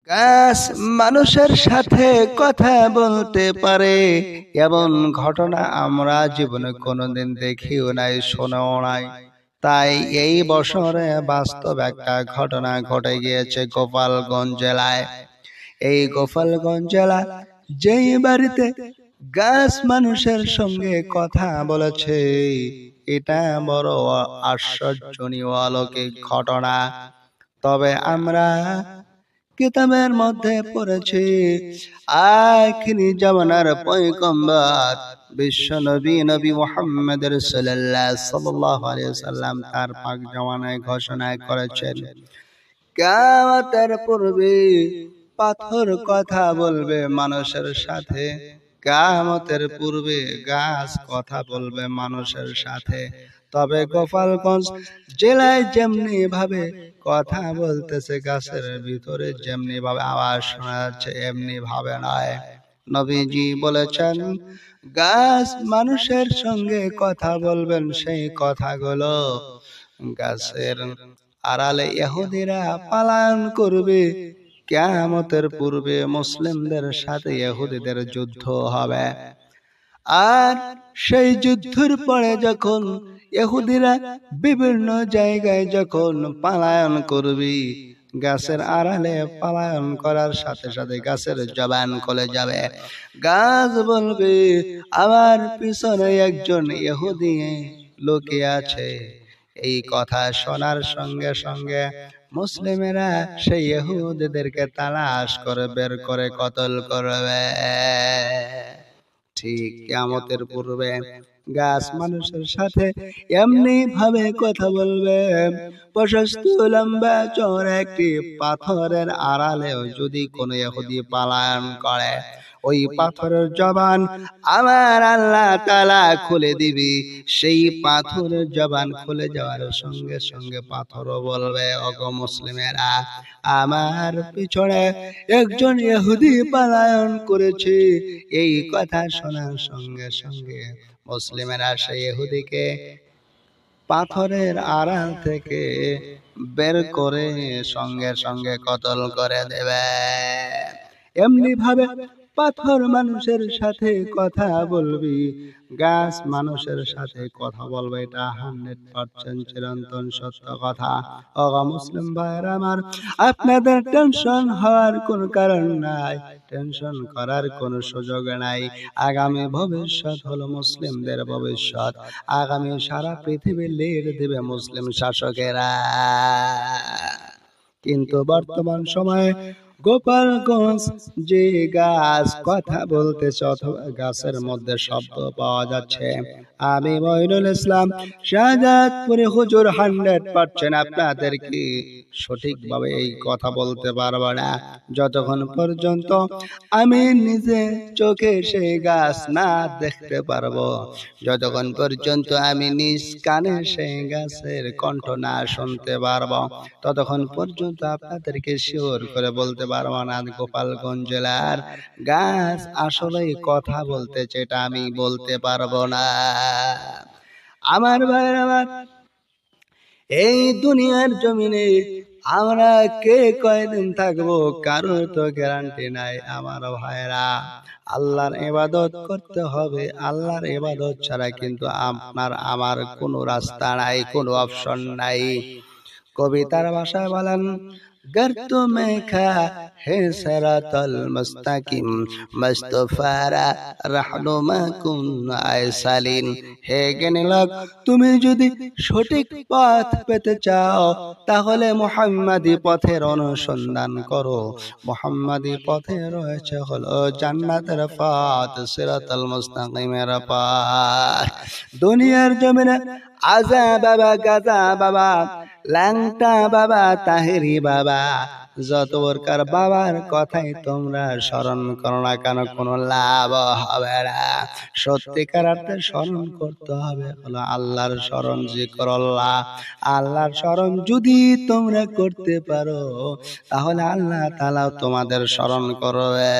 গাছ মানুষের সাথে কথা বলতে পারে এমন ঘটনা আমরা জীবনে কোনোদিন দেখিও নাই, শোনাও নাই। তাই এই বছরে বাস্তব একটা ঘটনা ঘটে গিয়েছে গোপালগঞ্জ জেলায়। এই গোপালগঞ্জ জেলা যেই বাড়িতে গাছ মানুষের সঙ্গে কথা বলেছে, এটা বড় আশ্চর্যজনীয় অলৌকিক ঘটনা। তবে আমরা কিতাবের মধ্যে পড়েছি আখিরি জামানার পয়গম্বর বিশ্ব নবী মুহাম্মদ সাল্লাল্লাহু আলাইহি সাল্লাম তার পাক জামানায় ঘোষণা করেছেন, কিয়ামতের পূর্বে পাথর কথা বলবে মানুষের সাথে, কিয়ামতের পূর্বে গাছ কথা বলবে মানুষের সাথে। তবে গোপালগঞ্জ জেলায় যেমনি ভাবে কথা বলতেছে, গাছের ভিতরে যেমনি ভাবে আওয়াজ শোনা যাচ্ছে, এমনি ভাবে নয়। নবীজি বলেছেন, গাছ মানুষের সঙ্গে কথা বলবেন, সেই কথাগুলো গাছের আড়ালে ইহুদিরা পালায়ন করবে। কিয়ামতের পূর্বে মুসলিমদের সাথে ইহুদিদের যুদ্ধ হবে। আর সেই যুদ্ধের পরে যখন ইহুদিরা বিভিন্ন জায়গায় যখন পালায়ন করবে, গাছের আড়ালে পালায়ন করার সাথে সাথে গাছের জবান খুলে যাবে। গাছ বলবে, আমার পিছনে একজন ইহুদি লুকিয়ে আছে। এই কথা শোনার সঙ্গে সঙ্গে মুসলিমেরা সেই ইহুদিদেরকে তালাশ করে বের করে কতল করবে। ঠিক কিয়ামতের পূর্বে গাছ মানুষের সাথে এমনি ভাবে কথা বলবে। প্রশস্ত লম্বা চওড়া একটি পাথরের আড়ালেও যদি কোনো ইহুদি পালায়ন করে, ওই পাথরের জবান আমার আল্লাহ তাআলা খুলে দিবি। সেই পাথরের জবান খুলে যাওয়ার সঙ্গে সঙ্গে পাথরও বলবে, ওগো মুসলিমেরা, আমার পিছনে একজন ইহুদি পালায়ন করেছে। এই কথা শোনার সঙ্গে সঙ্গে মুসলিমেরা সেই ইহুদিকে পাথরের আড়াল থেকে বের করে সঙ্গে সঙ্গে কতল করে দেবে। এমনি ভাবে পাথর মানুষের সাথে কথা বলবি, গাছ মানুষের সাথে কথা বলবে। এটা 100% চিরন্তন সত্য কথা। ও মুসলিম ভাইরা আমার, আপনাদের টেনশন হওয়ার কোনো কারণ নাই, টেনশন করার কোনো সুযোগ নাই। আগামী ভবিষ্যৎ হলো মুসলিমদের ভবিষ্যৎ। আগামী সারা পৃথিবী লিড দিবে মুসলিম শাসকেরা। কিন্তু বর্তমান সময়ে গোপালগঞ্জ যে গাছ কথা বলতেছে অথবা গাছের মধ্যে শব্দ পাওয়া যাচ্ছে, আমি মঈনুল ইসলাম শাহজাদপুরে হুজুর 100% আপনাদেরকে সঠিকভাবে এই কথা বলতে পারবো না যতক্ষণ পর্যন্ত আমি নিজে চোখে সেই গাছ না দেখতে পারবো, যতক্ষণ পর্যন্ত আমি নিজ কানে সেই গাছের কণ্ঠ না শুনতে পারবো, ততক্ষণ পর্যন্ত আপনাদেরকে শিওর করে বলতে পারবো না গোপালগঞ্জ জেলার গাছ আসলে কথা বলতেছে, এটা আমি বলতে পারবো না। আমার ভাই, আমার এই দুনিয়ার জমিনে আমরা কে কয়দিন থাকবো কারো তো গ্যারান্টি নাই। আমার ভাইরা, আল্লাহর ইবাদত করতে হবে। আল্লাহর ইবাদত ছাড়া কিন্তু আপনার আমার কোনো রাস্তা নাই, কোনো অপশন নাই। কবিতার ভাষায় বলেন, गर्त में खा है सिरातल मुस्ताकिम मुस्तफारा रहनुमा कुन आयसालिन। হে জ্ঞানী লোক, তুমি যদি সঠিক পথ পেতে চাও তাহলে মুহাম্মাদি পথের অনুসন্ধান করো। মুহাম্মাদি পথে রয়েছে হলো জান্নাতের পথ, সিরাতাল মুস্তাকিমের পথ। দুনিয়ার জমিনে আজা বাবা, গাজা বাবা, ল্যাংটা বাবা, তাহেরি বাবা, যত প্রকার বাবার কথাই তোমরা স্মরণ করো না কেন, কোনো লাভ হবে না। সত্যিকার অর্থে স্মরণ করতে হবে হলো আল্লাহর স্মরণ, জিকিরুল্লাহ। আল্লাহর স্মরণ যদি তোমরা করতে পারো তাহলে আল্লাহ তাআলা তোমাদের স্মরণ করবে।